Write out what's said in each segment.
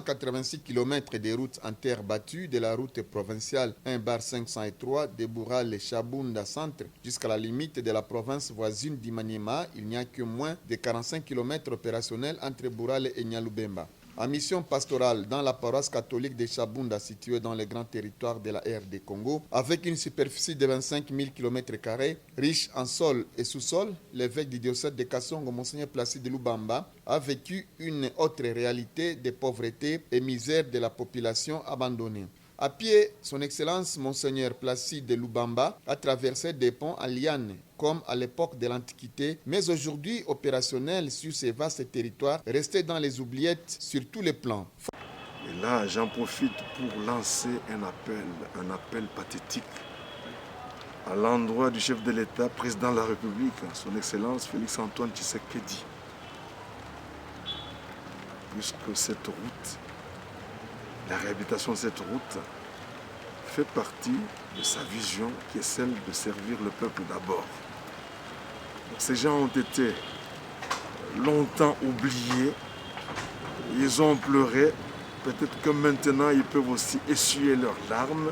286 km de routes en terre battue de la route provinciale 1/503 de Bourale-Chabunda Centre jusqu'à la limite de la province voisine d'Imaniema. Il n'y a que moins de 45 km opérationnels entre Bourale et Nyalubemba. En mission pastorale dans la paroisse catholique de Chabunda, située dans le grand territoire de la RD Congo, avec une superficie de 25 000 km², riche en sol et sous-sol, l'évêque du diocèse de Kassongo, Monseigneur Placide Lubamba, a vécu une autre réalité de pauvreté et misère de la population abandonnée. À pied, son Excellence Monseigneur Placide Lubamba a traversé des ponts en liane, comme à l'époque de l'Antiquité, mais aujourd'hui opérationnel sur ces vastes territoires, restés dans les oubliettes sur tous les plans. Et là, j'en profite pour lancer un appel pathétique à l'endroit du chef de l'État, président de la République, son Excellence Félix-Antoine Tshisekedi. Puisque cette route, la réhabilitation de cette route fait partie de sa vision qui est celle de servir le peuple d'abord. Ces gens ont été longtemps oubliés, ils ont pleuré, peut-être que maintenant ils peuvent aussi essuyer leurs larmes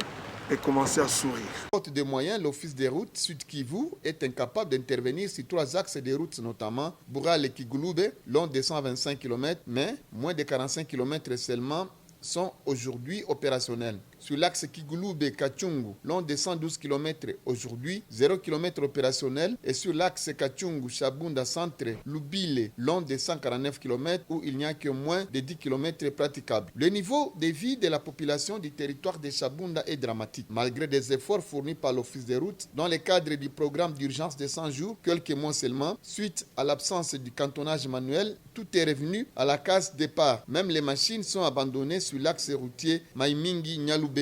et commencer à sourire. Faute de moyens, l'Office des routes Sud Kivu est incapable d'intervenir sur 3 axes de routes, notamment Bourale et Kigulube, long de 125 km, mais moins de 45 km seulement sont aujourd'hui opérationnels. Sur l'axe Kigulube-Kachungu, long de 112 km aujourd'hui, 0 km opérationnel. Et sur l'axe Kachungu-Chabunda Centre, Lubile, long de 149 km, où il n'y a que moins de 10 km praticables. Le niveau de vie de la population du territoire de Chabunda est dramatique. Malgré des efforts fournis par l'Office des routes, dans le cadre du programme d'urgence de 100 jours, quelques mois seulement, suite à l'absence du cantonnage manuel, tout est revenu à la case départ. Même les machines sont abandonnées sur l'axe routier Maimingi-Nyalubemba.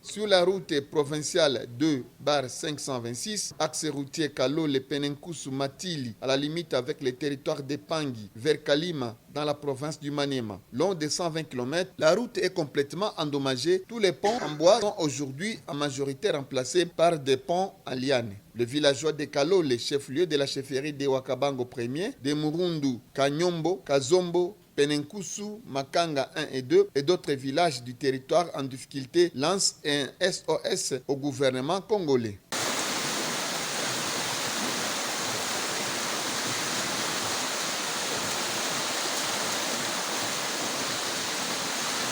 Sur la route provinciale 2/526, axe routier Kalole-Penenkusu-Matili, à la limite avec les territoires de Pangi, vers Kalima, dans la province du Maniema. Long de 120 km, la route est complètement endommagée. Tous les ponts en bois sont aujourd'hui en majorité remplacés par des ponts en liane. Le villageois de Kalole, chef-lieu de la chefferie de Wakabango 1er, de Murundu, Kanyombo, Kazombo, Penenkusu, Makanga 1 et 2 et d'autres villages du territoire en difficulté lancent un SOS au gouvernement congolais.